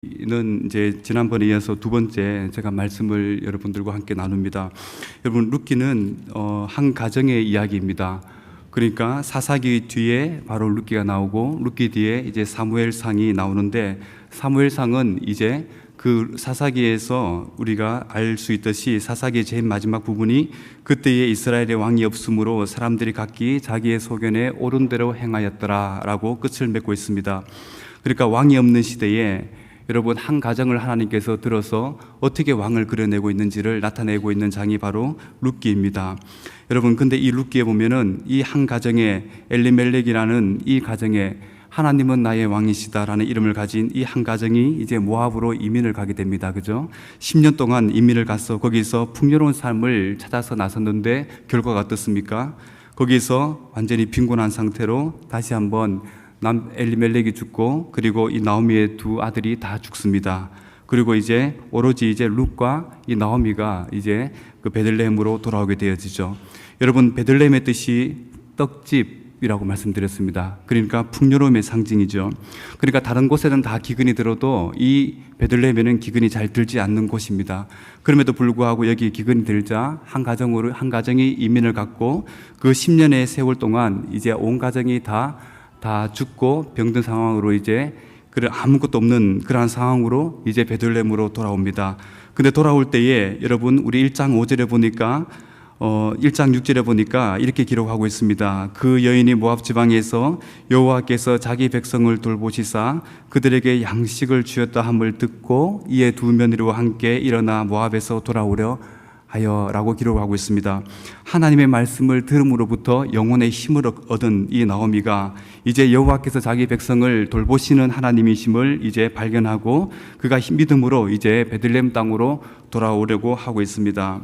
는 이제 지난번에 이어서 두 번째 제가 말씀을 여러분들과 함께 나눕니다. 여러분, 룻기는 한 가정의 이야기입니다. 그러니까 사사기 뒤에 바로 룻기가 나오고, 룻기 뒤에 이제 사무엘상이 나오는데, 사무엘상은 이제 그 사사기에서 우리가 알 수 있듯이 사사기의 제일 마지막 부분이 그때에 이스라엘의 왕이 없으므로 사람들이 각기 자기의 소견에 옳은 대로 행하였더라라고 끝을 맺고 있습니다. 그러니까 왕이 없는 시대에 여러분, 한 가정을 하나님께서 들어서 어떻게 왕을 그려내고 있는지를 나타내고 있는 장이 바로 룻기입니다. 여러분, 근데 이 룻기에 보면은 이 한 가정에 엘리멜렉이라는 이 가정에 하나님은 나의 왕이시다라는 이름을 가진 이 한 가정이 이제 모압으로 이민을 가게 됩니다. 그죠? 10년 동안 이민을 가서 거기서 풍요로운 삶을 찾아서 나섰는데 결과가 어떻습니까? 거기서 완전히 빈곤한 상태로 다시 한번 엘리멜렉이 죽고, 그리고 이 나오미의 두 아들이 다 죽습니다. 그리고 이제 오로지 이제 룻과 이 나오미가 이제 그 베들레헴으로 돌아오게 되어지죠. 여러분, 베들레헴의 뜻이 떡집이라고 말씀드렸습니다. 그러니까 풍요로움의 상징이죠. 그러니까 다른 곳에는 다 기근이 들어도 이 베들레헴에는 기근이 잘 들지 않는 곳입니다. 그럼에도 불구하고 여기 기근이 들자 한 가정이 이민을 갔고, 그 10년의 세월 동안 이제 온 가정이 다 죽고 병든 상황으로 이제 아무것도 없는 그러한 상황으로 이제 베들레헴으로 돌아옵니다. 근데 돌아올 때에 여러분, 우리 1장 5절에 보니까 1장 6절에 보니까 이렇게 기록하고 있습니다. 그 여인이 모압 지방에서 여호와께서 자기 백성을 돌보시사 그들에게 양식을 주었다 함을 듣고 이에 두 며느리와 함께 일어나 모압에서 돌아오려 하여라고 기록하고 있습니다. 하나님의 말씀을 들음으로부터 영혼의 힘을 얻은 이 나오미가 이제 여호와께서 자기 백성을 돌보시는 하나님이심을 이제 발견하고 그가 믿음으로 이제 베들레헴 땅으로 돌아오려고 하고 있습니다.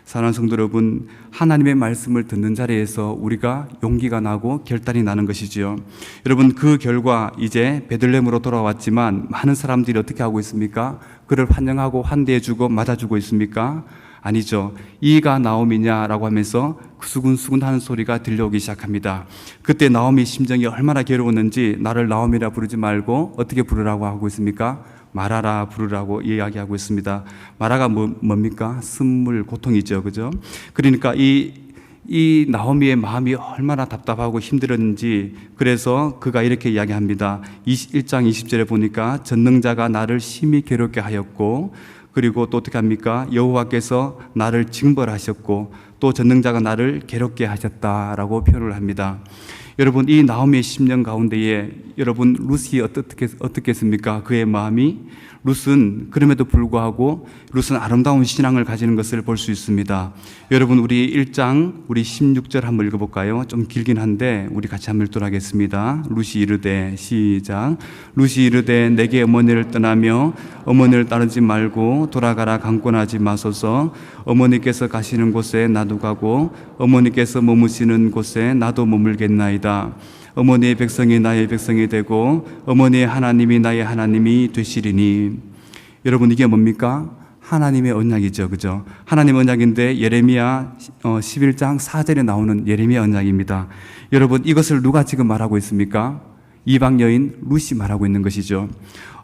사랑하는 성도 여러분, 하나님의 말씀을 듣는 자리에서 우리가 용기가 나고 결단이 나는 것이지요. 여러분, 그 결과 이제 베들레헴으로 돌아왔지만 많은 사람들이 어떻게 하고 있습니까? 그를 환영하고 환대해주고 맞아주고 있습니까? 아니죠. 이가 나오미냐라고 하면서 수군수군 하는 소리가 들려오기 시작합니다. 그때 나오미 심정이 얼마나 괴로웠는지 나를 나오미라 부르지 말고 어떻게 부르라고 하고 있습니까? 마라라 부르라고 이야기하고 있습니다. 마라가 뭡니까? 쓴물, 고통이죠. 그죠? 그러니까 이 나오미의 마음이 얼마나 답답하고 힘들었는지, 그래서 그가 이렇게 이야기합니다. 1장 20절에 보니까 전능자가 나를 심히 괴롭게 하였고, 그리고 또 어떻게 합니까? 여호와께서 나를 징벌하셨고 또 전능자가 나를 괴롭게 하셨다라고 표현을 합니다. 여러분, 이 나오미의 심령 가운데에 여러분, 룻이 어떻겠습니까? 그의 마음이, 룻은 그럼에도 불구하고 룻은 아름다운 신앙을 가지는 것을 볼 수 있습니다. 여러분, 우리 1장 우리 16절 한번 읽어볼까요? 좀 길긴 한데 우리 같이 한번 읽도록 하겠습니다. 룻이 이르되, 시작. 룻이 이르되 내게 어머니를 떠나며 어머니를 따르지 말고 돌아가라 강권하지 마소서. 어머니께서 가시는 곳에 나도 가고 어머니께서 머무시는 곳에 나도 머물겠나이다. 어머니의 백성이 나의 백성이 되고 어머니의 하나님이 나의 하나님이 되시리니. 여러분, 이게 뭡니까? 하나님의 언약이죠. 그죠? 하나님의 언약인데 예레미야 11장 4절에 나오는 예레미야 언약입니다. 여러분, 이것을 누가 지금 말하고 있습니까? 이방 여인 룻이 말하고 있는 것이죠.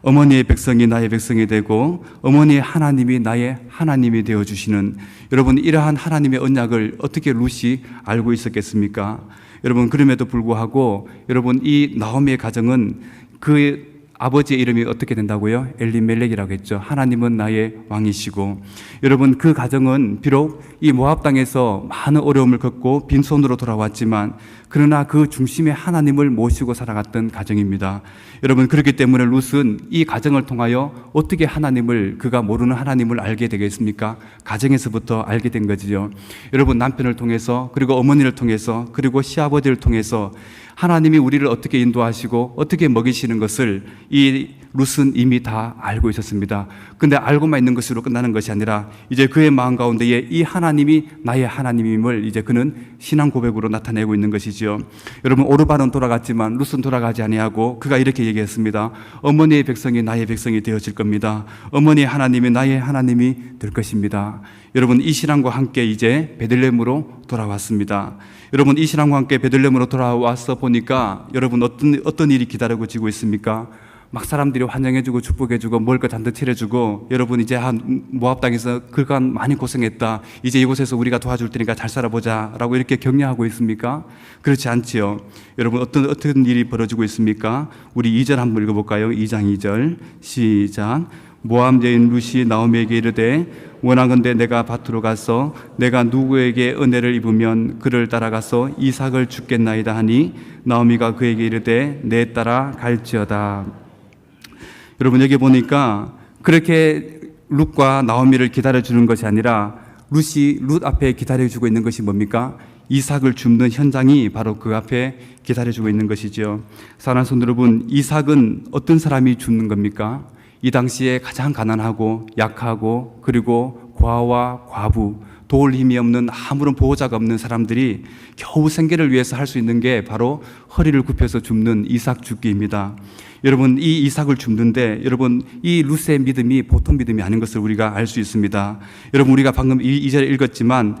어머니의 백성이 나의 백성이 되고 어머니의 하나님이 나의 하나님이 되어주시는, 여러분, 이러한 하나님의 언약을 어떻게 룻이 알고 있었겠습니까? 여러분, 그럼에도 불구하고 여러분, 이 나오미의 가정은 그 아버지의 이름이 어떻게 된다고요? 엘리멜렉이라고 했죠. 하나님은 나의 왕이시고. 여러분, 그 가정은 비록 이 모압 땅에서 많은 어려움을 겪고 빈손으로 돌아왔지만 그러나 그 중심에 하나님을 모시고 살아갔던 가정입니다. 여러분, 그렇기 때문에 룻은 이 가정을 통하여 어떻게 하나님을, 그가 모르는 하나님을 알게 되겠습니까? 가정에서부터 알게 된 거지요. 여러분, 남편을 통해서, 그리고 어머니를 통해서, 그리고 시아버지를 통해서 하나님이 우리를 어떻게 인도하시고 어떻게 먹이시는 것을 이 룻은 이미 다 알고 있었습니다. 근데 알고만 있는 것으로 끝나는 것이 아니라 이제 그의 마음 가운데에 이 하나님이 나의 하나님임을 이제 그는 신앙 고백으로 나타내고 있는 것이지요. 여러분, 오르반은 돌아갔지만 룻은 돌아가지 아니하고 그가 이렇게 얘기했습니다. 어머니의 백성이 나의 백성이 되어질 겁니다. 어머니의 하나님이 나의 하나님이 될 것입니다. 여러분, 이 신앙과 함께 이제 베들레헴으로 돌아왔습니다. 여러분, 이 신앙과 함께 베들레헴으로 돌아와서 보니까 여러분, 어떤 일이 기다리고 지고 있습니까? 막 사람들이 환영해주고 축복해주고 먹을 거 잔뜩 차려주고 여러분 이제 모압 땅에서 그간 많이 고생했다. 이제 이곳에서 우리가 도와줄 테니까 잘 살아보자 라고 이렇게 격려하고 있습니까? 그렇지 않지요. 여러분 어떤 일이 벌어지고 있습니까? 우리 2절 한번 읽어볼까요? 2장 2절 시작. 모압 여인 룻이 나오미에게 이르되 원하건대 내가 밭으로 가서 내가 누구에게 은혜를 입으면 그를 따라가서 이삭을 주겠나이다 하니 나오미가 그에게 이르되 내 따라 갈지어다. 여러분 여기 보니까 그렇게 룻과 나오미를 기다려주는 것이 아니라 룻이 룻 앞에 기다려주고 있는 것이 뭡니까? 이삭을 줍는 현장이 바로 그 앞에 기다려주고 있는 것이죠. 사랑하는 성도 여러분, 이삭은 어떤 사람이 줍는 겁니까? 이 당시에 가장 가난하고 약하고 그리고 과와 과부, 도울 힘이 없는 아무런 보호자가 없는 사람들이 겨우 생계를 위해서 할 수 있는 게 바로 허리를 굽혀서 줍는 이삭 줍기입니다. 여러분 이 이삭을 줍는데 여러분 이 룻의 믿음이 보통 믿음이 아닌 것을 우리가 알 수 있습니다. 여러분 우리가 방금 이 절에 읽었지만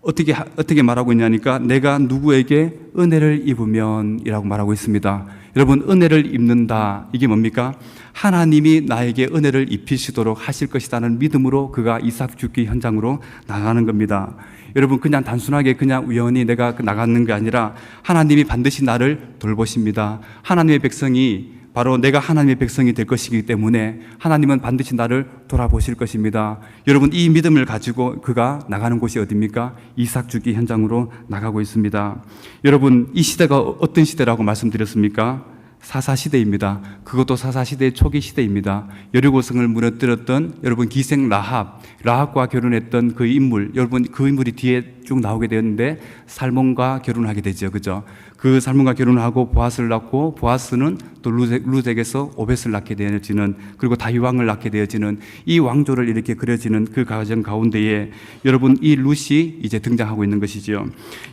어떻게 말하고 있냐니까 내가 누구에게 은혜를 입으면 이라고 말하고 있습니다. 여러분 은혜를 입는다 이게 뭡니까? 하나님이 나에게 은혜를 입히시도록 하실 것이라는 믿음으로 그가 이삭 줍기 현장으로 나가는 겁니다. 여러분 그냥 단순하게 그냥 우연히 내가 나가는 게 아니라 하나님이 반드시 나를 돌보십니다. 하나님의 백성이 바로 내가 하나님의 백성이 될 것이기 때문에 하나님은 반드시 나를 돌아보실 것입니다. 여러분 이 믿음을 가지고 그가 나가는 곳이 어디입니까? 이삭 주기 현장으로 나가고 있습니다. 여러분 이 시대가 어떤 시대라고 말씀드렸습니까? 사사시대입니다. 그것도 사사시대의 초기 시대입니다. 여리고성을 무너뜨렸던 여러분 기생 라합과 결혼했던 그 인물, 여러분 그 인물이 뒤에 쭉 나오게 되었는데 살몬과 결혼하게 되죠. 그죠? 그 살몬과 결혼하고 보아스를 낳고 보아스는 또 룻에게서 오벳을 낳게 되어지는 그리고 다윗왕을 낳게 되어지는 이 왕조를 이렇게 그려지는 그 과정 가운데에 여러분 이 룻이 이제 등장하고 있는 것이죠.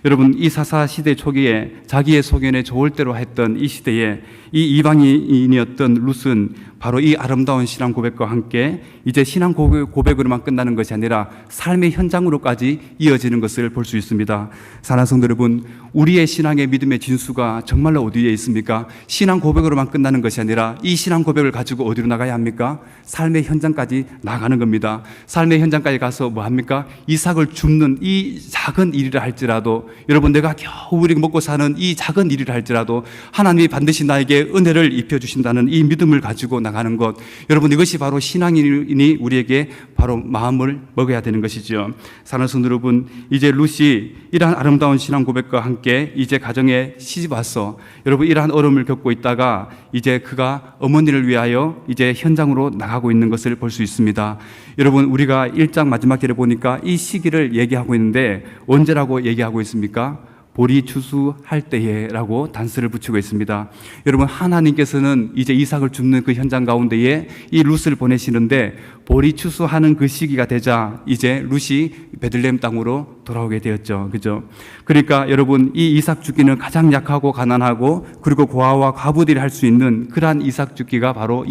여러분 이 사사 시대 초기에 자기의 소견에 좋을 대로 했던 이 시대에 이 이방인이었던 룻은 바로 이 아름다운 신앙 고백과 함께 이제 신앙 고백으로만 끝나는 것이 아니라 삶의 현장으로까지 이어지는 것을 볼 수 있습니다. 사랑하는 성도 여러분, 우리의 신앙의 믿음의 진수가 정말로 어디에 있습니까? 신앙 고백으로만 끝나는 것이 아니라 이 신앙 고백을 가지고 어디로 나가야 합니까? 삶의 현장까지 나가는 겁니다. 삶의 현장까지 가서 뭐 합니까? 이삭을 줍는 이 작은 일이라 할지라도 여러분 내가 겨우 우리 먹고 사는 이 작은 일이라 할지라도 하나님이 반드시 나에게 은혜를 입혀주신다는 이 믿음을 가지고 나가는 것, 여러분 이것이 바로 신앙인이 우리에게 바로 마음을 먹어야 되는 것이죠. 사랑하는 성도 여러분, 이제 룻이 이러한 아름다운 신앙 고백과 함께 이제 가정에 시집 와서 여러분 이러한 어려움을 겪고 있다가 이제 그가 어머니를 위하여 이제 현장으로 나가고 있는 것을 볼 수 있습니다. 여러분 우리가 1장 마지막 절에 보니까 이 시기를 얘기하고 있는데 언제라고 얘기하고 있습니까? 보리 추수할 때에라고 단서를 붙이고 있습니다. 여러분 하나님께서는 이제 이삭을 줍는 그 현장 가운데에 이 룻을 보내시는데 보리 추수하는 그 시기가 되자 이제 룻이 베들레헴 땅으로 돌아오게 되었죠. 그죠? 그러니까 여러분 이 이삭 주기는 가장 약하고 가난하고 그리고 고아와 과부들이 할 수 있는 그러한 이삭 주기가 바로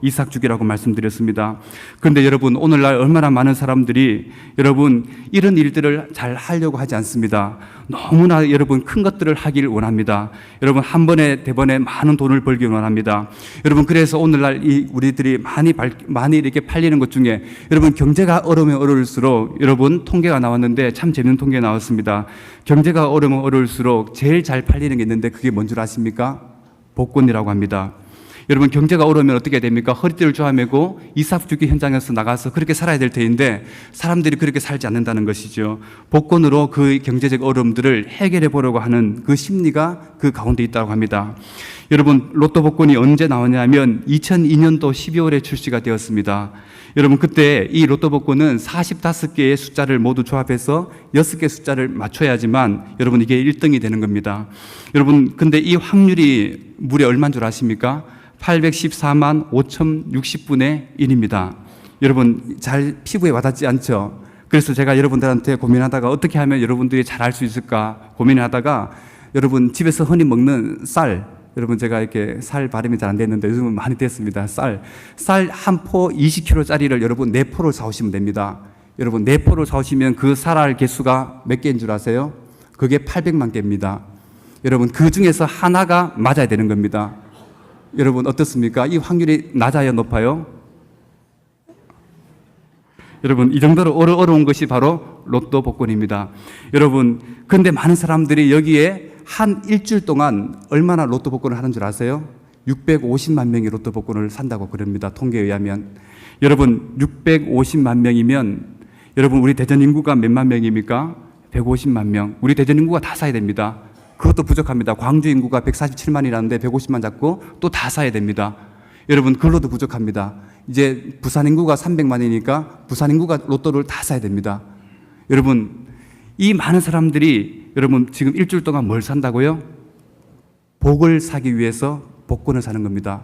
이삭 주기라고 말씀드렸습니다. 그런데 여러분 오늘날 얼마나 많은 사람들이 여러분 이런 일들을 잘 하려고 하지 않습니다. 너무나 여러분 큰 것들을 하길 원합니다. 여러분 한 번에 대번에 많은 돈을 벌길 원합니다. 여러분 그래서 오늘날 우리들이 많이 이렇게 팔리는 것 중에 여러분 경제가 어려우면 어려울수록 여러분 통계가 나왔는데 참 재밌는 통계가 나왔습니다. 경제가 어려우면 어려울수록 제일 잘 팔리는 게 있는데 그게 뭔 줄 아십니까? 복권이라고 합니다. 여러분 경제가 어려우면 어떻게 됩니까? 허리띠를 조아매고 이삭 주기 현장에서 나가서 그렇게 살아야 될 테인데 사람들이 그렇게 살지 않는다는 것이죠. 복권으로 그 경제적 어려움들을 해결해 보려고 하는 그 심리가 그 가운데 있다고 합니다. 여러분 로또 복권이 언제 나왔냐면 2002년도 12월에 출시가 되었습니다. 여러분 그때 이 로또 복권은 45개의 숫자를 모두 조합해서 6개 숫자를 맞춰야지만 여러분 이게 1등이 되는 겁니다. 여러분 근데 이 확률이 무려 얼마인 줄 아십니까? 814만 5,060분의 1입니다. 여러분 잘 피부에 와닿지 않죠? 그래서 제가 여러분들한테 고민하다가 어떻게 하면 여러분들이 잘 알 수 있을까 고민을 하다가 여러분 집에서 흔히 먹는 쌀, 여러분 제가 이렇게 살 발음이 잘 안 됐는데 요즘은 많이 됐습니다. 쌀 한 포 20kg짜리를 여러분 4포를 사오시면 됩니다. 여러분 4포를 사오시면 그 쌀알 개수가 몇 개인 줄 아세요? 그게 800만 개입니다. 여러분 그 중에서 하나가 맞아야 되는 겁니다. 여러분 어떻습니까? 이 확률이 낮아요, 높아요? 여러분 이 정도로 어려운 것이 바로 로또 복권입니다. 여러분 그런데 많은 사람들이 여기에 한 일주일 동안 얼마나 로또 복권을 하는 줄 아세요? 650만 명이 로또 복권을 산다고 그럽니다. 통계에 의하면. 여러분 650만 명이면 여러분 우리 대전 인구가 몇만 명입니까? 150만 명. 우리 대전 인구가 다 사야 됩니다. 그것도 부족합니다. 광주 인구가 147만이라는데 150만 잡고 또 다 사야 됩니다. 여러분 그걸로도 부족합니다. 이제 부산 인구가 300만이니까 부산 인구가 로또를 다 사야 됩니다. 여러분 이 많은 사람들이 여러분 지금 일주일 동안 뭘 산다고요? 복을 사기 위해서 복권을 사는 겁니다.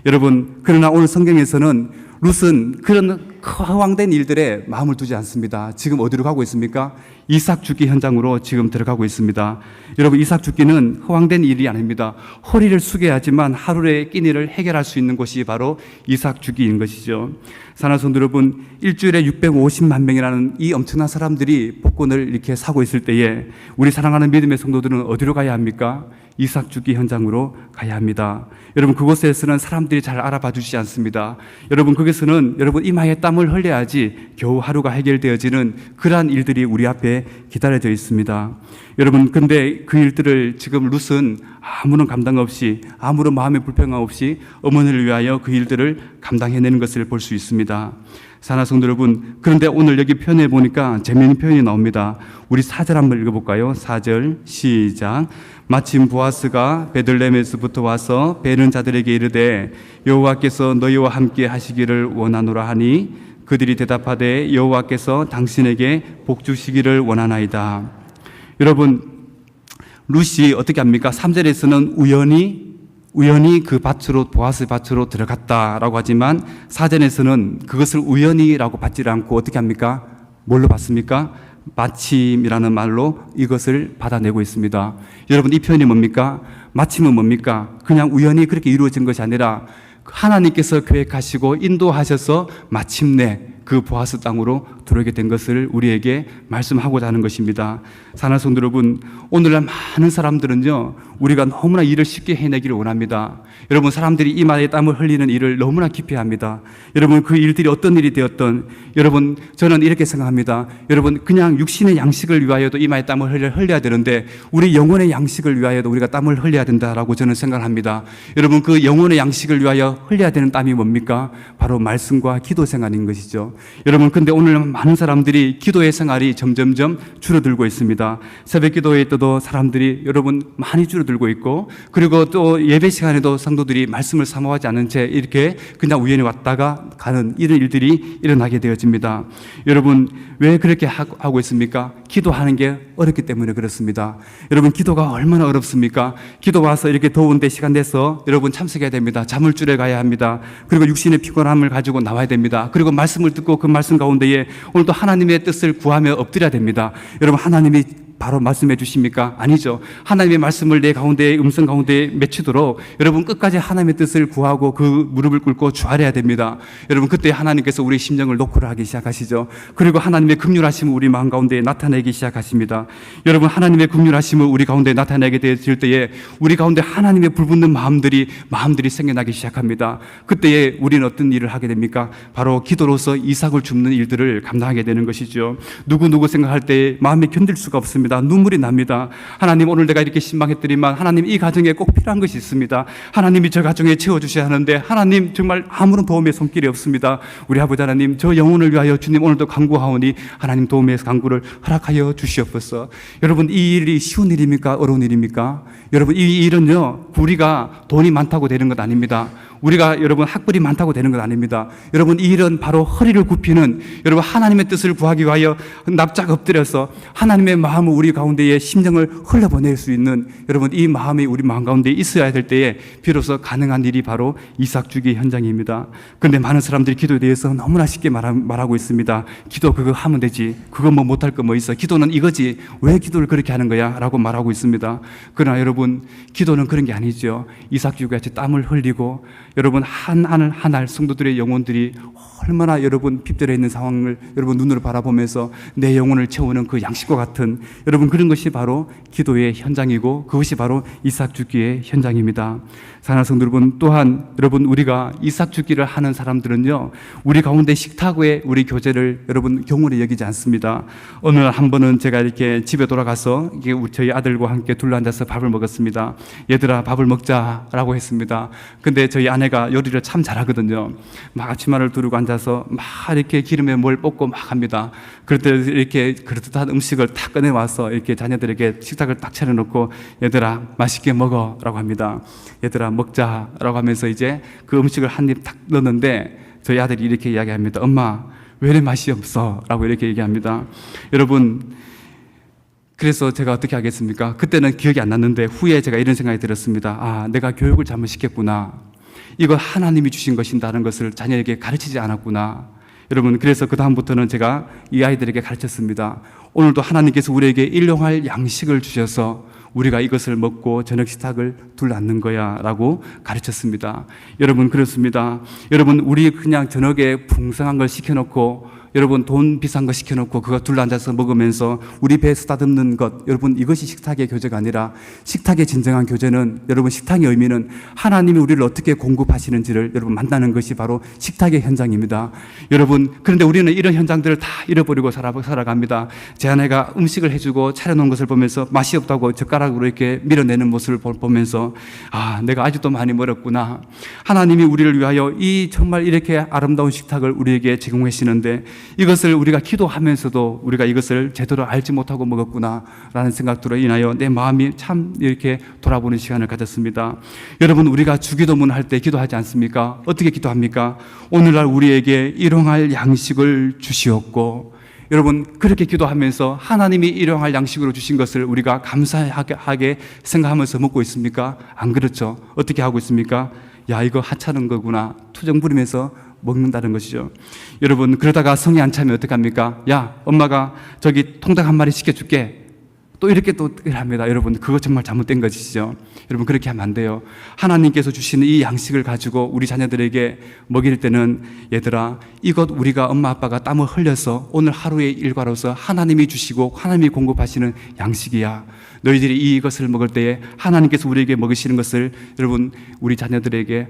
여러분 그러나 오늘 성경에서는 룻은 그런 허황된 일들에 마음을 두지 않습니다. 지금 어디로 가고 있습니까? 이삭 죽기 현장으로 지금 들어가고 있습니다. 여러분 이삭 죽기는 허황된 일이 아닙니다. 허리를 숙여야 하지만 하루의 끼니를 해결할 수 있는 곳이 바로 이삭 죽기인 것이죠. 사랑하는 성도 여러분, 일주일에 650만 명이라는 이 엄청난 사람들이 복권을 이렇게 사고 있을 때에 우리 사랑하는 믿음의 성도들은 어디로 가야 합니까? 이삭 죽기 현장으로 가야 합니다. 여러분 그곳에서는 사람들이 잘 알아봐 주시지 않습니다. 여러분 거기서는 여러분 이마에 땀을 흘려야지 겨우 하루가 해결되어지는 그러한 일들이 우리 앞에 기다려져 있습니다. 여러분 근데 그 일들을 지금 룻은 아무런 감당 없이 아무런 마음의 불평함 없이 어머니를 위하여 그 일들을 감당해내는 것을 볼 수 있습니다. 사랑하는 성도 여러분, 그런데 오늘 여기 표현해 보니까 재미있는 표현이 나옵니다. 우리 4절 한번 읽어볼까요? 4절 시작. 마침 보아스가 베들레헴에서부터 와서 베는 자들에게 이르되 여호와께서 너희와 함께 하시기를 원하노라 하니 그들이 대답하되 여호와께서 당신에게 복 주시기를 원하나이다. 여러분 룻이 어떻게 합니까? 3절에서는 우연히 그 밭으로 보아스 밭으로 들어갔다라고 하지만 4절에서는 그것을 우연히라고 받지 않고 어떻게 합니까? 뭘로 받습니까? 마침이라는 말로 이것을 받아내고 있습니다. 여러분 이 표현이 뭡니까? 마침은 뭡니까? 그냥 우연히 그렇게 이루어진 것이 아니라 하나님께서 계획하시고 인도하셔서 마침내 그 보아스 땅으로 들어오게 된 것을 우리에게 말씀하고자 하는 것입니다. 사랑하는 성도 여러분, 오늘날 많은 사람들은요 우리가 너무나 일을 쉽게 해내기를 원합니다. 여러분 사람들이 이마에 땀을 흘리는 일을 너무나 기피합니다. 여러분 그 일들이 어떤 일이 되었던 여러분 저는 이렇게 생각합니다. 여러분 그냥 육신의 양식을 위하여도 이마에 땀을 흘려야 되는데 우리 영혼의 양식을 위하여도 우리가 땀을 흘려야 된다라고 저는 생각합니다. 여러분 그 영혼의 양식을 위하여 흘려야 되는 땀이 뭡니까? 바로 말씀과 기도 생활인 것이죠. 여러분 근데 오늘 많은 사람들이 기도의 생활이 점점점 줄어들고 있습니다. 새벽 기도회 때도 사람들이 여러분 많이 줄어들고 있고 그리고 또 예배 시간에도 성도들이 말씀을 사모하지 않은 채 이렇게 그냥 우연히 왔다가 가는 이런 일들이 일어나게 되어집니다. 여러분 왜 그렇게 하고 있습니까? 기도하는 게 어렵기 때문에 그렇습니다. 여러분 기도가 얼마나 어렵습니까? 기도 와서 이렇게 더운데 시간 내서 여러분 참석해야 됩니다. 자물줄에 가야 합니다. 그리고 육신의 피곤함을 가지고 나와야 됩니다. 그리고 말씀을 듣고 그 말씀 가운데에 오늘 또 하나님의 뜻을 구하며 엎드려야 됩니다. 여러분 하나님이 바로 말씀해 주십니까? 아니죠. 하나님의 말씀을 내 가운데 음성 가운데 맺히도록 여러분 끝까지 하나님의 뜻을 구하고 그 무릎을 꿇고 주아려야 됩니다. 여러분 그때 하나님께서 우리 심령을 노크를 하기 시작하시죠. 그리고 하나님의 긍휼하심을 우리 마음 가운데 나타내기 시작하십니다. 여러분 하나님의 긍휼하심을 우리 가운데 나타내게 되어질 때에 우리 가운데 하나님의 불붙는 마음들이 생겨나기 시작합니다. 그때에 우리는 어떤 일을 하게 됩니까? 바로 기도로서 이삭을 줍는 일들을 감당하게 되는 것이죠. 누구 생각할 때 마음이 견딜 수가 없습니다. 눈물이 납니다. 하나님 오늘 내가 이렇게 신방했더니만 하나님 이 가정에 꼭 필요한 것이 있습니다. 하나님이 저 가정에 채워주셔야 하는데 하나님 정말 아무런 도움의 손길이 없습니다. 우리 아버지 하나님 저 영혼을 위하여 주님 오늘도 간구하오니 하나님 도움의 간구를 허락하여 주시옵소서. 여러분 이 일이 쉬운 일입니까? 어려운 일입니까? 여러분 이 일은요 우리가 돈이 많다고 되는 것 아닙니다. 우리가 여러분 학벌이 많다고 되는 것 아닙니다. 여러분 이 일은 바로 허리를 굽히는 여러분 하나님의 뜻을 구하기 위하여 납작 엎드려서 하나님의 마음을 우리 가운데에 심령을 흘려보낼 수 있는 여러분 이 마음이 우리 마음 가운데 있어야 될 때에 비로소 가능한 일이 바로 이삭 주기 현장입니다. 그런데 많은 사람들이 기도에 대해서 너무나 쉽게 말하고 있습니다. 기도 그거 하면 되지. 그거 뭐 못할 거 뭐 있어. 기도는 이거지. 왜 기도를 그렇게 하는 거야? 라고 말하고 있습니다. 그러나 여러분 기도는 그런 게 아니죠. 이삭 주기같이 땀을 흘리고 여러분 한 알 성도들의 영혼들이 얼마나 여러분 핍절해 있는 상황을 여러분 눈으로 바라보면서 내 영혼을 채우는 그 양식과 같은 여러분 그런 것이 바로 기도의 현장이고 그것이 바로 이삭 죽기의 현장입니다. 사랑하는 성도 여러분, 또한 여러분 우리가 이삭 죽기를 하는 사람들은요 우리 가운데 식탁에 우리 교제를 여러분 경홀히 여기지 않습니다. 어느 날 한 번은 제가 이렇게 집에 돌아가서 저희 아들과 함께 둘러앉아서 밥을 먹었습니다. 얘들아 밥을 먹자라고 했습니다. 근데 저희 아내가 요리를 참 잘하거든요. 막 앞치마를 두르고 앉아서 막 이렇게 기름에 뭘 볶고 막 합니다. 그럴 때 이렇게 그릇한 음식을 탁 꺼내와서 이렇게 자녀들에게 식탁을 딱 차려놓고 얘들아 맛있게 먹어라고 합니다. 얘들아 먹자라고 하면서 이제 그 음식을 한 입 탁 넣는데 저희 아들이 이렇게 이야기합니다. 엄마 왜 이렇게 맛이 없어? 라고 이렇게 얘기합니다. 여러분 그래서 제가 어떻게 하겠습니까? 그때는 기억이 안 났는데 후에 제가 이런 생각이 들었습니다. 아, 내가 교육을 잘못시켰구나. 이거 하나님이 주신 것인다는 것을 자녀에게 가르치지 않았구나. 여러분 그래서 그 다음부터는 제가 이 아이들에게 가르쳤습니다. 오늘도 하나님께서 우리에게 일용할 양식을 주셔서 우리가 이것을 먹고 저녁 식탁을 둘러앉는 거야 라고 가르쳤습니다. 여러분 그렇습니다. 여러분 우리 그냥 저녁에 풍성한 걸 시켜놓고 여러분 돈 비싼 거 시켜놓고 그거 둘러앉아서 먹으면서 우리 배 쓰다듬는 것, 여러분 이것이 식탁의 교제가 아니라 식탁의 진정한 교제는 여러분 식탁의 의미는 하나님이 우리를 어떻게 공급하시는지를 여러분 만나는 것이 바로 식탁의 현장입니다. 여러분 그런데 우리는 이런 현장들을 다 잃어버리고 살아갑니다. 제 아내가 음식을 해주고 차려놓은 것을 보면서 맛이 없다고 젓가락으로 이렇게 밀어내는 모습을 보면서 아, 내가 아직도 많이 멀었구나. 하나님이 우리를 위하여 이 정말 이렇게 아름다운 식탁을 우리에게 제공하시는데 이것을 우리가 기도하면서도 우리가 이것을 제대로 알지 못하고 먹었구나 라는 생각들로 인하여 내 마음이 참 이렇게 돌아보는 시간을 가졌습니다. 여러분 우리가 주기도문 할 때 기도하지 않습니까? 어떻게 기도합니까? 오늘날 우리에게 일용할 양식을 주시옵고 여러분 그렇게 기도하면서 하나님이 일용할 양식으로 주신 것을 우리가 감사하게 생각하면서 먹고 있습니까? 안 그렇죠. 어떻게 하고 있습니까? 야 이거 하찮은 거구나 투정 부리면서 먹는다는 것이죠. 여러분 그러다가 성이 안 차면 어떡합니까? 야 엄마가 저기 통닭 한 마리 시켜줄게. 또 이렇게 또 합니다. 여러분 그거 정말 잘못된 것이죠. 여러분 그렇게 하면 안 돼요. 하나님께서 주시는 이 양식을 가지고 우리 자녀들에게 먹일 때는 얘들아 이것 우리가 엄마 아빠가 땀을 흘려서 오늘 하루의 일과로서 하나님이 주시고 하나님이 공급하시는 양식이야. 너희들이 이것을 먹을 때에 하나님께서 우리에게 먹이시는 것을 여러분 우리 자녀들에게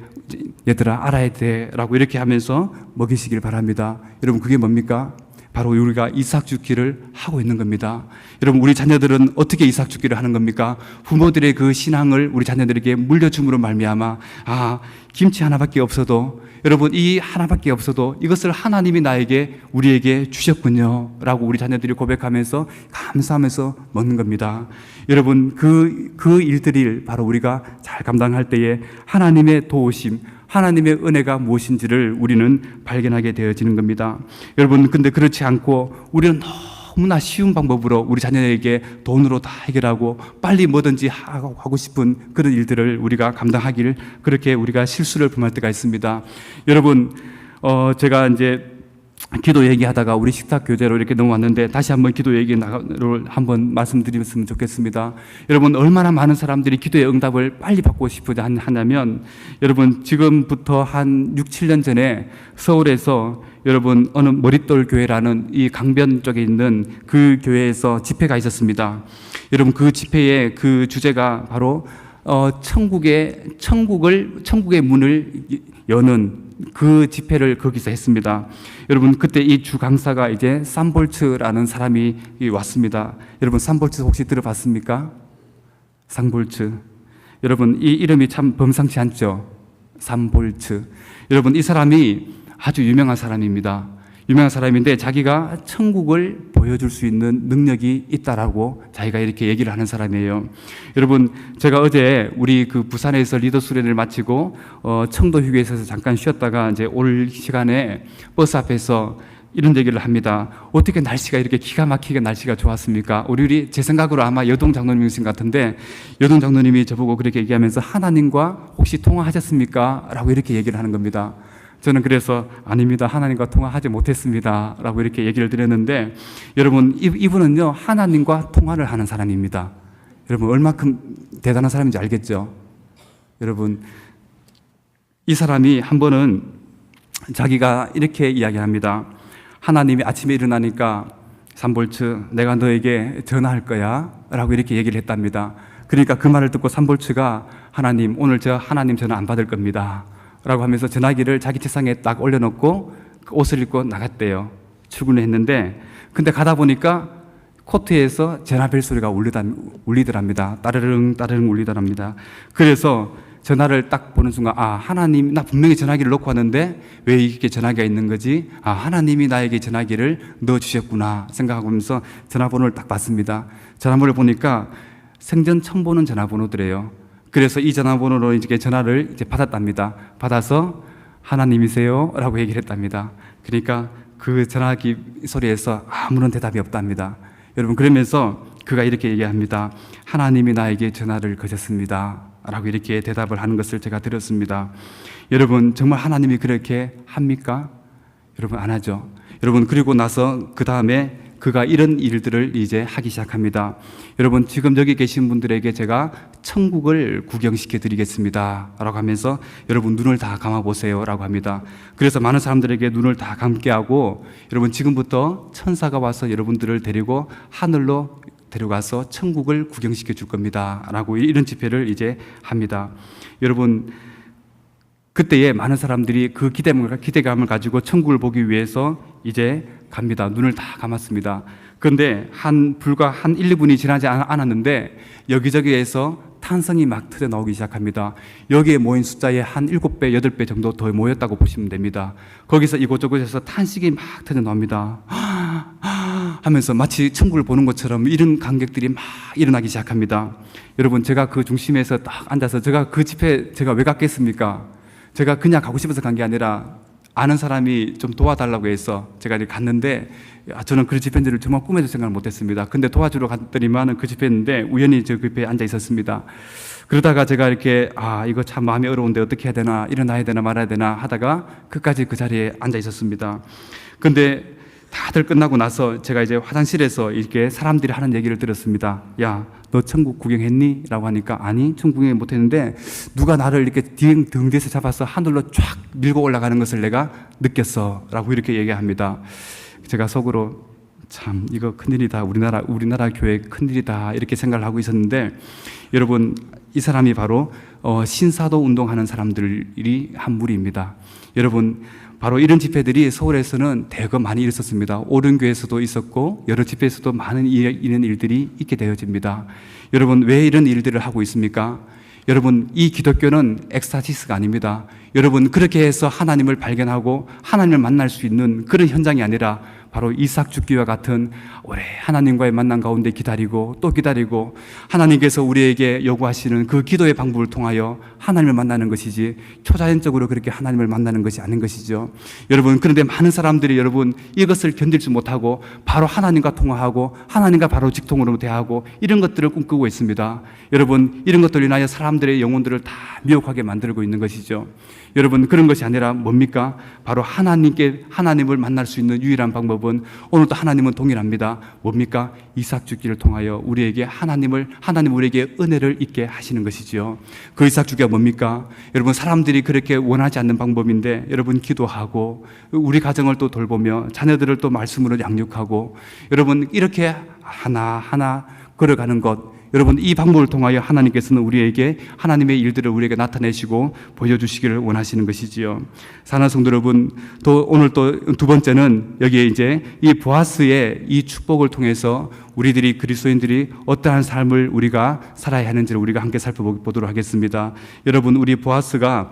얘들아 알아야 돼 라고 이렇게 하면서 먹이시길 바랍니다. 여러분 그게 뭡니까? 바로 우리가 이삭 죽기를 하고 있는 겁니다. 여러분 우리 자녀들은 어떻게 이삭 죽기를 하는 겁니까? 부모들의 그 신앙을 우리 자녀들에게 물려줌으로 말미암아 아 김치 하나밖에 없어도 여러분 이 하나밖에 없어도 이것을 하나님이 나에게 우리에게 주셨군요 라고 우리 자녀들이 고백하면서 감사하면서 먹는 겁니다. 여러분 그 일들을 바로 우리가 잘 감당할 때에 하나님의 도우심 하나님의 은혜가 무엇인지를 우리는 발견하게 되어지는 겁니다. 여러분 근데 그렇지 않고 우리는 너무나 쉬운 방법으로 우리 자녀에게 돈으로 다 해결하고 빨리 뭐든지 하고 싶은 그런 일들을 우리가 감당하기를 그렇게 우리가 실수를 범할 때가 있습니다. 여러분 제가 이제 기도 얘기하다가 우리 식탁 교제로 이렇게 넘어왔는데 다시 한번 기도 얘기를 한번 말씀드렸으면 좋겠습니다. 여러분 얼마나 많은 사람들이 기도의 응답을 빨리 받고 싶어야 하냐면 여러분 지금부터 한 6, 7년 전에 서울에서 여러분 어느 머릿돌 교회라는 이 강변 쪽에 있는 그 교회에서 집회가 있었습니다. 여러분 그 집회의 그 주제가 바로 천국의 문을 여는 그 집회를 거기서 했습니다. 여러분 그때 이 주 강사가 이제 산볼츠라는 사람이 왔습니다. 여러분 산볼츠 혹시 들어봤습니까? 산볼츠. 여러분 이 이름이 참 범상치 않죠? 산볼츠. 여러분 이 사람이 아주 유명한 사람입니다. 유명한 사람인데 자기가 천국을 보여줄 수 있는 능력이 있다라고 자기가 이렇게 얘기를 하는 사람이에요. 여러분 제가 어제 우리 그 부산에서 리더 수련을 마치고 청도 휴게소에서 잠깐 쉬었다가 이제 올 시간에 버스 앞에서 이런 얘기를 합니다. 어떻게 날씨가 이렇게 기가 막히게 날씨가 좋았습니까? 우리 제 생각으로 아마 여동 장로님이신 것 같은데 여동 장로님이 저보고 그렇게 얘기하면서 하나님과 혹시 통화하셨습니까? 라고 이렇게 얘기를 하는 겁니다. 저는 그래서 아닙니다. 하나님과 통화하지 못했습니다. 라고 이렇게 얘기를 드렸는데 여러분 이분은요 하나님과 통화를 하는 사람입니다. 여러분 얼마큼 대단한 사람인지 알겠죠? 여러분 이 사람이 한 번은 자기가 이렇게 이야기합니다. 하나님이 아침에 일어나니까 산볼츠, 내가 너에게 전화할 거야 라고 이렇게 얘기를 했답니다. 그러니까 그 말을 듣고 산볼츠가 하나님, 오늘 저 하나님 전화 안 받을 겁니다 라고 하면서 전화기를 자기 책상에 딱 올려놓고 그 옷을 입고 나갔대요. 출근을 했는데, 근데 가다 보니까 코트에서 전화벨 소리가 울리더랍니다. 따르릉 따르릉 울리더랍니다. 그래서 전화를 딱 보는 순간, 아, 하나님, 나 분명히 전화기를 놓고 왔는데 왜 이렇게 전화기가 있는 거지? 아, 하나님이 나에게 전화기를 넣어주셨구나 생각하면서 전화번호를 딱 봤습니다. 전화번호를 보니까 생전 처음 보는 전화번호더래요. 그래서 이 전화번호로 이제 전화를 이제 받았답니다. 받아서 하나님이세요? 라고 얘기를 했답니다. 그러니까 그 전화기 소리에서 아무런 대답이 없답니다. 여러분, 그러면서 그가 이렇게 얘기합니다. 하나님이 나에게 전화를 거셨습니다 라고 이렇게 대답을 하는 것을 제가 들었습니다. 여러분, 정말 하나님이 그렇게 합니까? 여러분, 안 하죠. 여러분, 그리고 나서 그 다음에 그가 이런 일들을 이제 하기 시작합니다. 여러분, 지금 여기 계신 분들에게 제가 천국을 구경시켜 드리겠습니다 라고 하면서 여러분 눈을 다 감아보세요 라고 합니다. 그래서 많은 사람들에게 눈을 다 감게 하고, 여러분 지금부터 천사가 와서 여러분들을 데리고 하늘로 데려가서 천국을 구경시켜 줄 겁니다 라고 이런 집회를 이제 합니다. 여러분, 그때에 많은 사람들이 그 기대감을 가지고 천국을 보기 위해서 이제 갑니다. 눈을 다 감았습니다. 그런데 불과 한 1, 2분이 지나지 않았는데 여기저기에서 탄성이 막 터져 나오기 시작합니다. 여기에 모인 숫자의 한 7배, 8배 정도 더 모였다고 보시면 됩니다. 거기서 이곳저곳에서 탄식이 막 터져 나옵니다. 하면서 마치 천국을 보는 것처럼 이런 감격들이 막 일어나기 시작합니다. 여러분, 제가 그 중심에서 딱 앉아서 제가 그 집회 제가 왜 갔겠습니까? 제가 그냥 가고 싶어서 간 게 아니라 아는 사람이 좀 도와달라고 해서 제가 이렇게 갔는데, 저는 그 집회를 정말 꿈에도 생각을 못했습니다. 근데 도와주러 갔더니만은 그 집회였는데 우연히 저 옆에 앉아 있었습니다. 그러다가 제가 이렇게 이거 참 마음이 어려운데 어떻게 해야 되나, 일어나야 되나 말아야 되나 하다가 끝까지 그 자리에 앉아 있었습니다. 근데 다들 끝나고 나서 제가 이제 화장실에서 이렇게 사람들이 하는 얘기를 들었습니다. 야, 너 천국 구경했니? 라고 하니까 아니, 천국 구경 못했는데 누가 나를 이렇게 등 뒤에서 잡아서 하늘로 쫙 밀고 올라가는 것을 내가 느꼈어 라고 이렇게 얘기합니다. 제가 속으로 참 이거 큰일이다, 우리나라 교회 큰일이다 이렇게 생각을 하고 있었는데, 여러분, 이 사람이 바로 신사도 운동하는 사람들이 한 무리입니다. 여러분, 바로 이런 집회들이 서울에서는 대거 많이 있었습니다. 오륜교에서도 있었고 여러 집회에서도 많은 이런 일들이 있게 되어집니다. 여러분, 왜 이런 일들을 하고 있습니까? 여러분, 이 기독교는 엑스타시스가 아닙니다. 여러분, 그렇게 해서 하나님을 발견하고 하나님을 만날 수 있는 그런 현장이 아니라 바로 이삭 죽기와 같은 오래 하나님과의 만남 가운데 기다리고 또 기다리고 하나님께서 우리에게 요구하시는 그 기도의 방법을 통하여 하나님을 만나는 것이지 초자연적으로 그렇게 하나님을 만나는 것이 아닌 것이죠. 여러분, 그런데 많은 사람들이 여러분 이것을 견딜지 못하고 바로 하나님과 통화하고 하나님과 바로 직통으로 대하고 이런 것들을 꿈꾸고 있습니다. 여러분, 이런 것들로 인하여 사람들의 영혼들을 다 미혹하게 만들고 있는 것이죠. 여러분, 그런 것이 아니라 뭡니까? 바로 하나님을 만날 수 있는 유일한 방법은 오늘도 하나님은 동일합니다. 뭡니까? 이삭 죽기를 통하여 우리에게 하나님 우리에게 은혜를 있게 하시는 것이지요. 그 이삭 죽기가 뭡니까? 여러분, 사람들이 그렇게 원하지 않는 방법인데 여러분 기도하고 우리 가정을 또 돌보며 자녀들을 또 말씀으로 양육하고 여러분 이렇게 하나하나 걸어가는 것, 여러분 이 방법을 통하여 하나님께서는 우리에게 하나님의 일들을 우리에게 나타내시고 보여주시기를 원하시는 것이지요. 사랑하는 성도 여러분, 또 오늘 또 두 번째는 여기에 이제 이 보아스의 이 축복을 통해서 우리들이 그리스도인들이 어떠한 삶을 우리가 살아야 하는지를 우리가 함께 살펴보도록 하겠습니다. 여러분, 우리 보아스가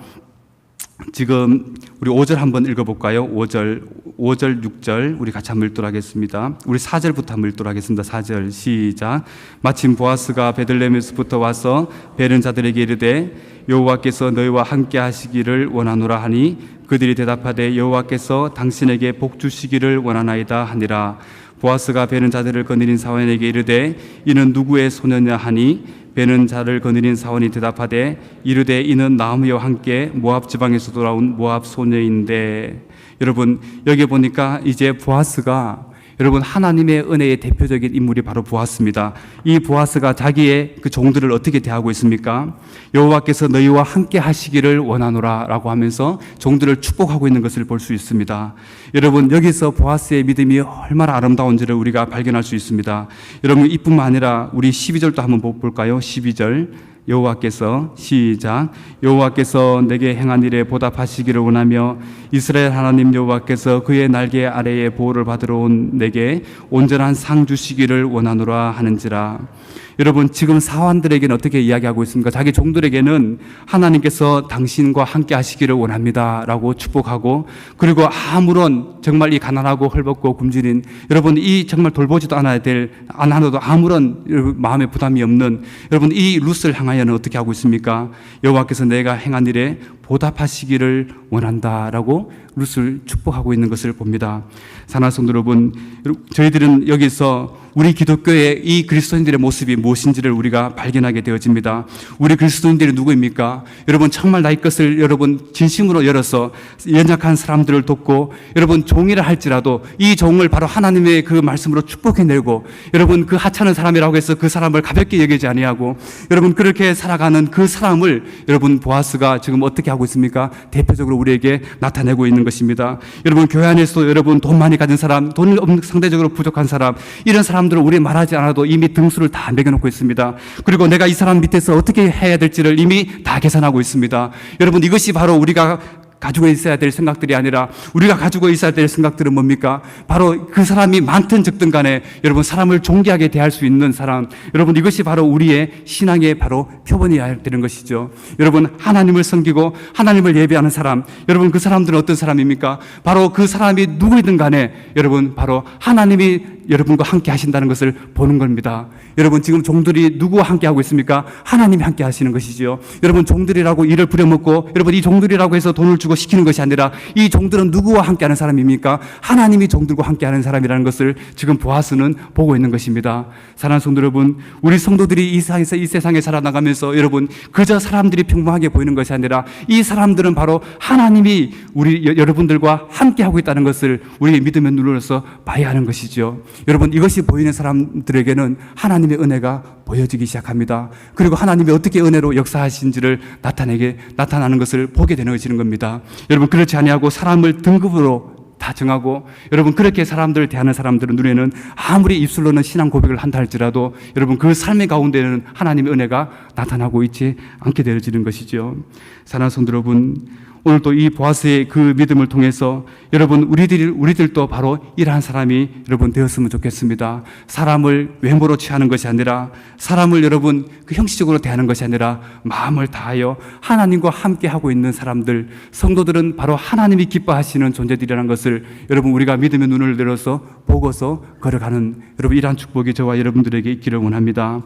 지금 우리 5절 한번 읽어볼까요? 5절, 6절 우리 같이 한번 읽도록 하겠습니다. 우리 4절부터 한번 읽도록 하겠습니다. 4절 시작. 마침 보아스가 베들레헴에서부터 와서 베른 자들에게 이르되 여호와께서 너희와 함께 하시기를 원하노라 하니 그들이 대답하되 여호와께서 당신에게 복 주시기를 원하나이다 하니라. 보아스가 베는 자들을 거느린 사원에게 이르되 이는 누구의 소녀냐 하니 베는 자를 거느린 사원이 대답하되 이르되 이는 나오미와 함께 모압 지방에서 돌아온 모압 소녀인데. 여러분, 여기 보니까 이제 보아스가 여러분, 하나님의 은혜의 대표적인 인물이 바로 보아스입니다. 이 보아스가 자기의 그 종들을 어떻게 대하고 있습니까? 여호와께서 너희와 함께 하시기를 원하노라 라고 하면서 종들을 축복하고 있는 것을 볼 수 있습니다. 여러분, 여기서 보아스의 믿음이 얼마나 아름다운지를 우리가 발견할 수 있습니다. 여러분, 이뿐만 아니라 우리 12절도 한번 볼까요? 12절. 여호와께서 시작. 여호와께서 내게 행한 일에 보답하시기를 원하며 이스라엘 하나님 여호와께서 그의 날개 아래에 보호를 받으러 온 내게 온전한 상 주시기를 원하노라 하는지라. 여러분, 지금 사환들에게는 어떻게 이야기하고 있습니까? 자기 종들에게는 하나님께서 당신과 함께 하시기를 원합니다 라고 축복하고, 그리고 아무런 정말 이 가난하고 헐벗고 굶주린 여러분, 이 정말 돌보지도 않아도 아무런 마음의 부담이 없는 여러분, 이 룻을 향하여는 어떻게 하고 있습니까? 여호와께서 내가 행한 일에 보답하시기를 원한다라고 룻을 축복하고 있는 것을 봅니다. 사랑하는 성도 여러분, 저희들은 여기서 우리 기독교의 이 그리스도인들의 모습이 무엇인지를 우리가 발견하게 되어집니다. 우리 그리스도인들이 누구입니까? 여러분, 정말 나의 것을 여러분 진심으로 열어서 연약한 사람들을 돕고, 여러분 종이라 할지라도 이 종을 바로 하나님의 그 말씀으로 축복해내고, 여러분 그 하찮은 사람이라고 해서 그 사람을 가볍게 여기지 아니하고, 여러분 그렇게 살아가는 그 사람을 여러분 보아스가 지금 어떻게 하고 있습니까? 대표적으로 우리에게 나타내고 있는 것입니다. 여러분, 교회 안에서 여러분 돈 많이 가진 사람, 돈 상대적으로 부족한 사람, 이런 사람들을 우리 말하지 않아도 이미 등수를 다 매겨놓고 있습니다. 그리고 내가 이 사람 밑에서 어떻게 해야 될지를 이미 다 계산하고 있습니다. 여러분, 이것이 바로 우리가 가지고 있어야 될 생각들이 아니라, 우리가 가지고 있어야 될 생각들은 뭡니까? 바로 그 사람이 많든 적든 간에 여러분 사람을 존귀하게 대할 수 있는 사람, 여러분 이것이 바로 우리의 신앙의 바로 표본이어야 되는 것이죠. 여러분, 하나님을 섬기고 하나님을 예배하는 사람, 여러분 그 사람들은 어떤 사람입니까? 바로 그 사람이 누구이든 간에 여러분 바로 하나님이 여러분과 함께 하신다는 것을 보는 겁니다. 여러분, 지금 종들이 누구와 함께 하고 있습니까? 하나님이 함께 하시는 것이지요. 여러분, 종들이라고 일을 부려먹고, 여러분 이 종들이라고 해서 돈을 주고 시키는 것이 아니라, 이 종들은 누구와 함께 하는 사람입니까? 하나님이 종들과 함께 하는 사람이라는 것을 지금 보아스는 보고 있는 것입니다. 사랑하는 성도 여러분, 우리 성도들이 이 세상에 살아나가면서 여러분 그저 사람들이 평범하게 보이는 것이 아니라, 이 사람들은 바로 하나님이 우리 여러분들과 함께 하고 있다는 것을 우리의 믿음의 눈으로서 봐야 하는 것이죠. 여러분, 이것이 보이는 사람들에게는 하나님의 은혜가 보여지기 시작합니다. 그리고 하나님이 어떻게 은혜로 역사하신지를 나타나는 것을 보게 되는 겁니다. 여러분, 그렇지 아니하고 사람을 등급으로 다 정하고, 여러분 그렇게 사람들을 대하는 사람들은 눈에는 아무리 입술로는 신앙 고백을 한다 할지라도 여러분 그 삶의 가운데는 하나님의 은혜가 나타나고 있지 않게 되어지는 것이죠. 사랑하는 성도 여러분, 오늘 또 이 보아스의 그 믿음을 통해서 여러분 우리들도 바로 이러한 사람이 여러분 되었으면 좋겠습니다. 사람을 외모로 취하는 것이 아니라, 사람을 여러분 그 형식적으로 대하는 것이 아니라 마음을 다하여 하나님과 함께 하고 있는 사람들, 성도들은 바로 하나님이 기뻐하시는 존재들이라는 것을 여러분 우리가 믿음의 눈을 들어서 보고서 걸어가는 여러분 이러한 축복이 저와 여러분들에게 있기를 원합니다.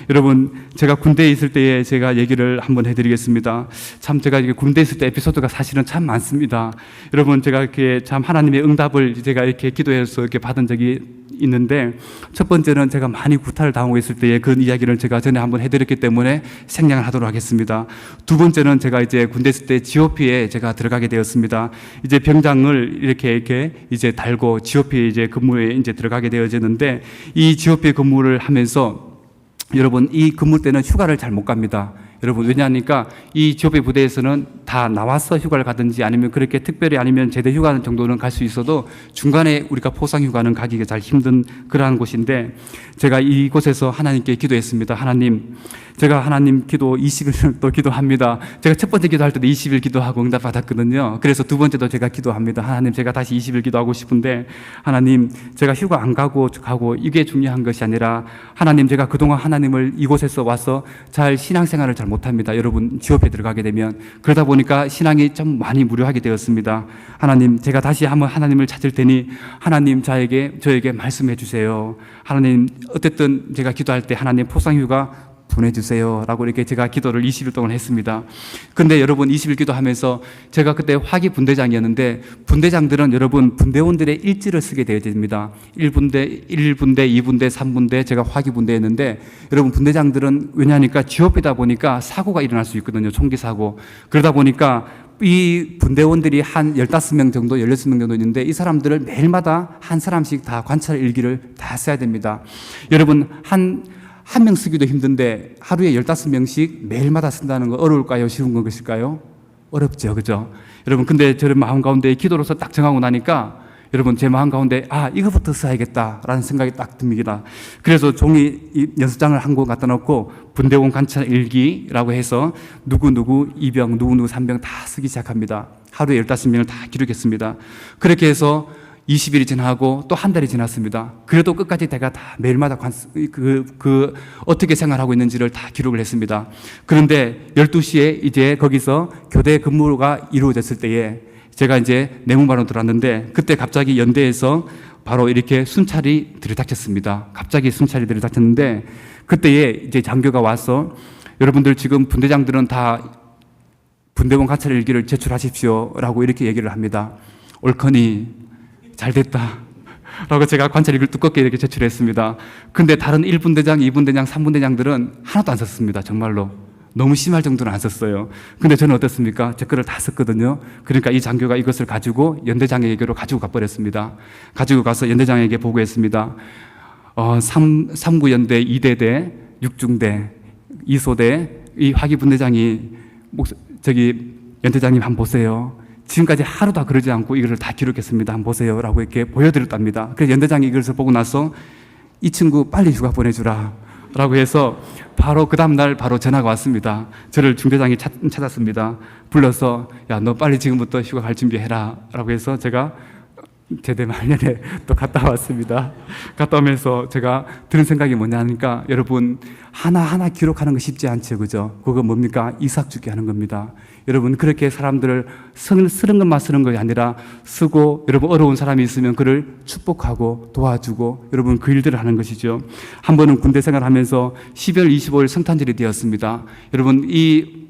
여러분, 제가 군대에 있을 때에 제가 얘기를 한번 해드리겠습니다. 참 제가 군대에 있을 때 에피소드가 사실은 참 많습니다. 여러분, 제가 이렇게 참 하나님의 응답을 제가 이렇게 기도해서 이렇게 받은 적이 있는데, 첫 번째는 제가 많이 구타를 당하고 있을 때에 그 이야기를 제가 전에 한번 해드렸기 때문에 생략을 하도록 하겠습니다. 두 번째는 제가 이제 군대 있을 때 GOP에 제가 들어가게 되었습니다. 이제 병장을 이렇게 이제 달고 GOP에 이제 근무에 이제 들어가게 되어졌는데, 이 GOP 근무를 하면서 여러분 이 근무 때는 휴가를 잘 못 갑니다. 여러분, 왜냐하니까 이 GOP 부대에서는 다 나와서 휴가를 가든지 아니면 그렇게 특별히 아니면 제대 휴가 정도는 갈 수 있어도 중간에 우리가 포상 휴가는 가기가 잘 힘든 그러한 곳인데, 제가 이곳에서 하나님께 기도했습니다. 하나님, 제가 하나님 기도 20일 또 기도합니다. 제가 첫 번째 기도할 때도 20일 기도하고 응답 받았거든요. 그래서 두 번째도 제가 기도합니다. 하나님, 제가 다시 20일 기도하고 싶은데, 하나님, 제가 휴가 안 가고 이게 중요한 것이 아니라, 하나님, 제가 그동안 하나님을 이곳에서 와서 잘 신앙생활을 잘 못합니다. 여러분, GOP에 들어가게 되면 그러다 보니까 신앙이 좀 많이 무료하게 되었습니다. 하나님, 제가 다시 한번 하나님을 찾을 테니 하나님 저에게 말씀해 주세요. 하나님, 어쨌든 제가 기도할 때 하나님 포상휴가 보내주세요 라고 이렇게 제가 기도를 20일 동안 했습니다. 근데 여러분 20일 기도하면서 제가 그때 화기 분대장이었는데, 분대장들은 여러분 분대원들의 일지를 쓰게 되어 됩니다. 1분대, 2분대, 3분대, 제가 화기 분대였는데, 여러분 분대장들은 왜냐하니까 GOP이다 보니까 사고가 일어날 수 있거든요. 총기 사고. 그러다 보니까 이 분대원들이 한 15명 정도, 16명 정도 있는데 이 사람들을 매일마다 한 사람씩 다 관찰 일기를 다 써야 됩니다. 여러분, 한 명 쓰기도 힘든데 하루에 15명씩 매일마다 쓴다는 거 어려울까요? 쉬운 것일까요? 어렵죠. 그죠? 여러분, 근데 저는 마음 가운데 기도로서 딱 정하고 나니까 여러분, 제 마음 가운데 이거부터 써야겠다라는 생각이 딱 듭니다. 그래서 종이 연습장을 한 권 갖다 놓고 분대원 관찰 일기라고 해서 누구누구 2병, 누구누구 3병 다 쓰기 시작합니다. 하루에 15명을 다 기록했습니다. 그렇게 해서 20일이 지나고 또 한 달이 지났습니다. 그래도 끝까지 제가 다 매일마다 어떻게 생활하고 있는지를 다 기록을 했습니다. 그런데 12시에 이제 거기서 교대 근무가 이루어졌을 때에 제가 이제 내무반으로 들어왔는데 그때 갑자기 연대에서 바로 이렇게 순찰이 들이닥쳤습니다. 갑자기 순찰이 들이닥쳤는데 그때에 이제 장교가 와서 여러분들 지금 분대장들은 다 분대원 관찰 일기를 제출하십시오라고 이렇게 얘기를 합니다. 옳거니 잘 됐다 라고 제가 관찰 일기를 두껍게 이렇게 제출했습니다. 근데 다른 1분대장, 2분대장, 3분대장들은 하나도 안 썼습니다. 정말로 너무 심할 정도는 안 썼어요. 근데 저는 어떻습니까? 제 거를 다 썼거든요. 그러니까 이 장교가 이것을 가지고 연대장에게로 가지고 가버렸습니다. 가지고 가서 연대장에게 보고했습니다. 3구연대 2대대 6중대 2소대 이 화기분대장이 연대장님 한번 보세요. 지금까지 하루 다 그러지 않고 이거를 다 기록했습니다. 한번 보세요 라고 이렇게 보여드렸답니다. 그래서 연대장이 이것을 보고 나서 이 친구 빨리 휴가 보내주라 라고 해서 바로 그 다음날 바로 전화가 왔습니다. 저를 중대장이 찾았습니다. 불러서 야, 너 빨리 지금부터 휴가 갈 준비해라 라고 해서 제가 제대 말년에 또 갔다 왔습니다. 갔다 오면서 제가 드는 생각이 뭐냐 하니까 여러분 하나하나 기록하는 거 쉽지 않죠. 그죠? 그거 뭡니까? 이삭죽게 하는 겁니다. 여러분 그렇게 사람들을 쓰는 것만 쓰는 것이 아니라 쓰고 여러분 어려운 사람이 있으면 그를 축복하고 도와주고 여러분 그 일들을 하는 것이죠. 한 번은 군대 생활하면서 12월 25일 성탄절이 되었습니다. 여러분 이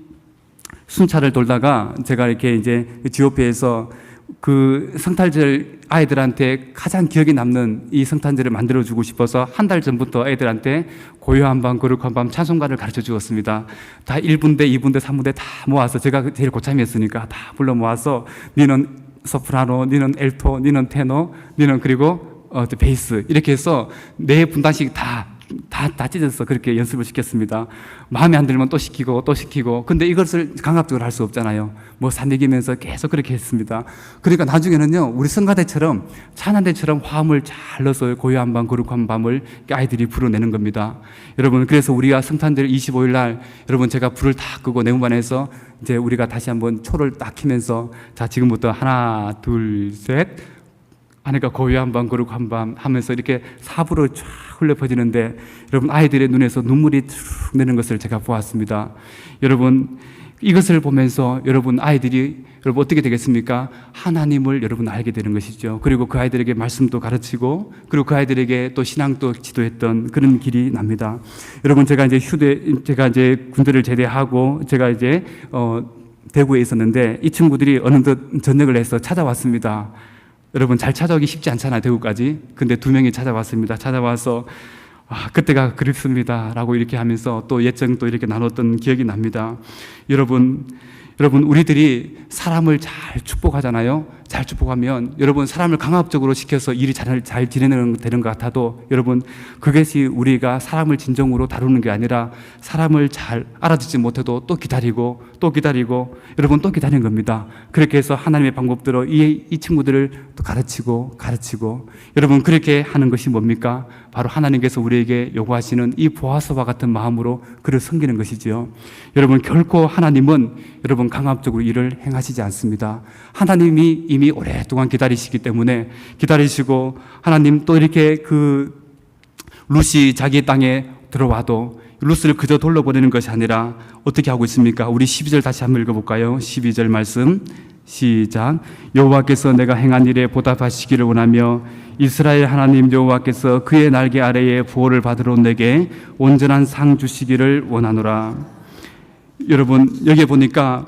순찰을 돌다가 제가 이렇게 이제 GOP에서 그 성탄절 아이들한테 가장 기억에 남는 이 성탄절을 만들어주고 싶어서 한 달 전부터 애들한테 고요한 밤, 거룩한 밤 찬송가를 가르쳐 주었습니다. 다 1분대, 2분대, 3분대 다 모아서 제가 제일 고참이었으니까 다 불러 모아서 니는 소프라노, 니는 엘토, 니는 테너, 니는 그리고 베이스 이렇게 해서 4분단씩 다 찢어서 그렇게 연습을 시켰습니다. 마음에 안 들면 또 시키고 또 시키고. 근데 이것을 강압적으로 할 수 없잖아요. 뭐 산얘기면서 계속 그렇게 했습니다. 그러니까 나중에는요, 우리 성가대처럼 찬양대처럼 화음을 잘 넣어서 고요한 밤, 거룩한 밤을 아이들이 불어내는 겁니다. 여러분, 그래서 우리가 성탄절 25일 날 여러분 제가 불을 다 끄고 내무반에서 이제 우리가 다시 한번 초를 딱 켜면서 자, 지금부터 하나, 둘, 셋 하니까 고요한 밤, 거룩한 밤 하면서 이렇게 사부로 쫙 흘러 퍼지는데 여러분 아이들의 눈에서 눈물이 쭉 내는 것을 제가 보았습니다. 여러분 이것을 보면서 여러분 아이들이 여러분 어떻게 되겠습니까? 하나님을 여러분 알게 되는 것이죠. 그리고 그 아이들에게 말씀도 가르치고 그리고 그 아이들에게 또 신앙도 지도했던 그런 길이 납니다. 여러분 제가 이제 군대를 제대하고 제가 이제 대구에 있었는데 이 친구들이 어느덧 전역을 해서 찾아왔습니다. 여러분 잘 찾아오기 쉽지 않잖아요. 대구까지. 근데 2명이 찾아왔습니다. 찾아와서 그때가 그립습니다 라고 이렇게 하면서 또 예정도 이렇게 나눴던 기억이 납니다. 여러분 우리들이 사람을 잘 축복하잖아요. 잘 축복하면 여러분 사람을 강압적으로 시켜서 일이 잘 진행되는 것 같아도 여러분 그것이 우리가 사람을 진정으로 다루는 게 아니라 사람을 잘 알아듣지 못해도 또 기다리고 여러분 또 기다리는 겁니다. 그렇게 해서 하나님의 방법대로 이 친구들을 또 가르치고 여러분 그렇게 하는 것이 뭡니까? 바로 하나님께서 우리에게 요구하시는 이 보아서와 같은 마음으로 그를 섬기는 것이지요. 여러분 결코 하나님은 여러분 강압적으로 일을 행하시지 않습니다. 하나님이 이미 오랫동안 기다리시기 때문에 기다리시고 하나님 또 이렇게 룻이 자기 땅에 들어와도 룻을 그저 돌려보내는 것이 아니라 어떻게 하고 있습니까? 우리 12절 다시 한번 읽어볼까요? 12절 말씀 시작. 여호와께서 내가 행한 일에 보답하시기를 원하며 이스라엘 하나님 여호와께서 그의 날개 아래에 보호를 받으러 내게 온전한 상 주시기를 원하노라. 여러분 여기 보니까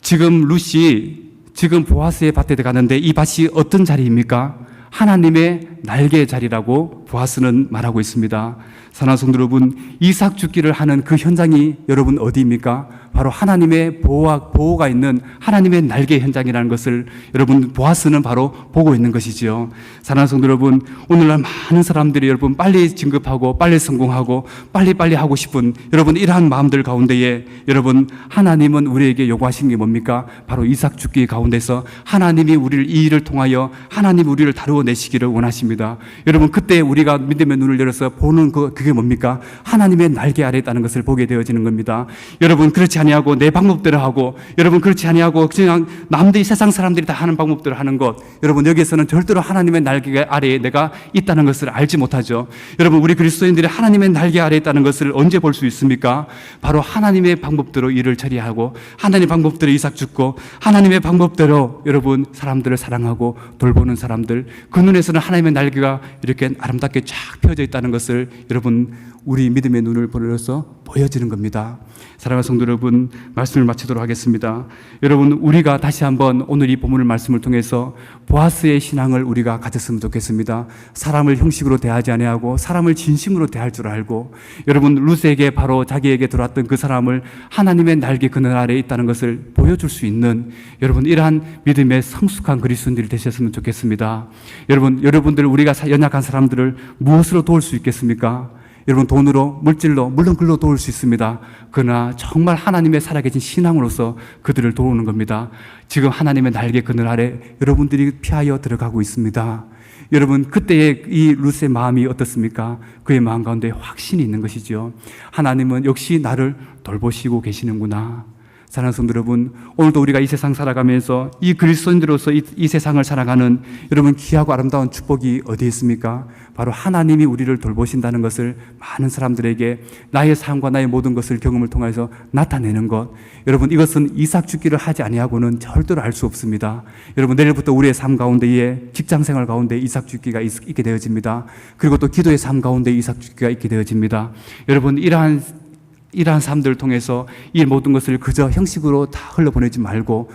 지금 룻이 지금 보아스의 밭에 가는데 이 밭이 어떤 자리입니까? 하나님의 날개의 자리라고 보아스는 말하고 있습니다. 사랑하는 성도 여러분, 이삭 죽기를 하는 그 현장이 여러분 어디입니까? 바로 하나님의 보호가 있는 하나님의 날개 현장이라는 것을 여러분 보아스는 바로 보고 있는 것이지요. 사랑하는 성도 여러분, 오늘날 많은 사람들이 여러분 빨리 진급하고 빨리 성공하고 빨리 하고 싶은 여러분 이러한 마음들 가운데에 여러분 하나님은 우리에게 요구하신 게 뭡니까? 바로 이삭 죽기 가운데서 하나님이 우리를 이 일을 통하여 하나님 우리를 다루어 내시기를 원하십니다. 여러분 그때 우리가 믿음의 눈을 열어서 보는 그게 뭡니까? 하나님의 날개 아래에 있다는 것을 보게 되어지는 겁니다. 여러분 그렇지 아니하고 내 방법대로 하고 여러분 그렇지 아니하고 그냥 남들이 세상 사람들이 다 하는 방법대로 하는 것, 여러분 여기에서는 절대로 하나님의 날개 아래에 내가 있다는 것을 알지 못하죠. 여러분 우리 그리스도인들이 하나님의 날개 아래에 있다는 것을 언제 볼 수 있습니까? 바로 하나님의 방법대로 일을 처리하고 하나님의 방법대로 이삭 죽고 하나님의 방법대로 여러분 사람들을 사랑하고 돌보는 사람들, 그 눈에서는 하나님의 날개가 이렇게 아름답게 쫙 펴져 있다는 것을 여러분 우리 믿음의 눈을 보여서 보여지는 겁니다. 사랑하는 성도 여러분, 말씀을 마치도록 하겠습니다. 여러분 우리가 다시 한번 오늘 이 본문의 말씀을 통해서 보아스의 신앙을 우리가 가졌으면 좋겠습니다. 사람을 형식으로 대하지 아니하고 사람을 진심으로 대할 줄 알고, 여러분 룻에게 바로 자기에게 들어왔던 그 사람을 하나님의 날개 그늘 아래에 있다는 것을 보여줄 수 있는 여러분 이러한 믿음의 성숙한 그리스도인들이 되셨으면 좋겠습니다. 여러분들 우리가 연약한 사람들을 무엇으로 도울 수 있겠습니까? 여러분 돈으로, 물질로, 물론 글로 도울 수 있습니다. 그러나 정말 하나님의 살아계신 신앙으로서 그들을 도우는 겁니다. 지금 하나님의 날개 그늘 아래 여러분들이 피하여 들어가고 있습니다. 여러분 그때의 이 룻의 마음이 어떻습니까? 그의 마음 가운데 확신이 있는 것이죠. 하나님은 역시 나를 돌보시고 계시는구나. 사랑하는 성도 여러분, 오늘도 우리가 이 세상 살아가면서 이 그리스도인들로서 이 세상을 살아가는 여러분 귀하고 아름다운 축복이 어디에 있습니까? 바로 하나님이 우리를 돌보신다는 것을 많은 사람들에게 나의 삶과 나의 모든 것을 경험을 통해서 나타내는 것, 여러분 이것은 이삭 죽기를 하지 아니하고는 절대로 알 수 없습니다. 여러분 내일부터 우리의 삶 가운데에 직장생활 가운데 이삭 죽기가 있게 되어집니다. 그리고 또 기도의 삶 가운데 이삭 죽기가 있게 되어집니다. 여러분 이러한 삶들을 통해서 이 모든 것을 그저 형식으로 다 흘러보내지 말고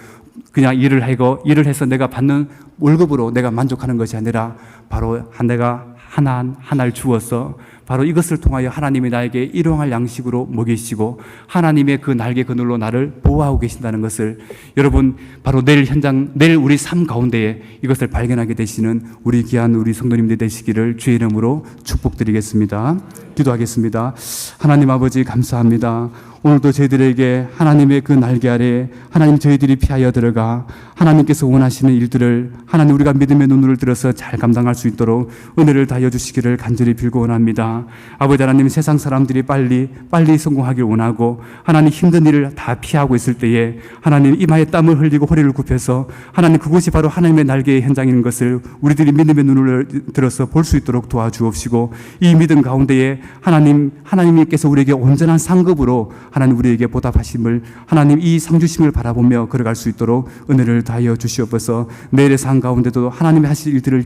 그냥 일을 해서 내가 받는 월급으로 내가 만족하는 것이 아니라 바로 내가 하나를 주어서 바로 이것을 통하여 하나님이 나에게 일용할 양식으로 먹이시고 하나님의 그 날개 그늘로 나를 보호하고 계신다는 것을 여러분 바로 내일 우리 삶 가운데에 이것을 발견하게 되시는 우리 귀한 우리 성도님들 되시기를 주의 이름으로 축복드리겠습니다. 기도하겠습니다. 하나님 아버지 감사합니다. 오늘도 저희들에게 하나님의 그 날개 아래 하나님 저희들이 피하여 들어가 하나님께서 원하시는 일들을 하나님 우리가 믿음의 눈을 들어서 잘 감당할 수 있도록 은혜를 다하여 주시기를 간절히 빌고 원합니다. 아버지 하나님 세상 사람들이 빨리 성공하길 원하고 하나님 힘든 일을 다 피하고 있을 때에 하나님 이마에 땀을 흘리고 허리를 굽혀서 하나님 그곳이 바로 하나님의 날개의 현장인 것을 우리들이 믿음의 눈을 들어서 볼 수 있도록 도와주옵시고 이 믿음 가운데에 하나님께서 우리에게 온전한 상급으로 하나님 우리에게 보답하심을 하나님 이 상주심을 바라보며 걸어갈 수 있도록 은혜를 다하여 주시옵소서. 내일의 삶 가운데도 하나님이 하실 일들을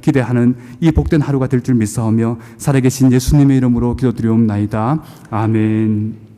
기대하는 이 복된 하루가 될 줄 믿사오며 살아계신 예수님의 이름으로 기도드리옵나이다. 아멘.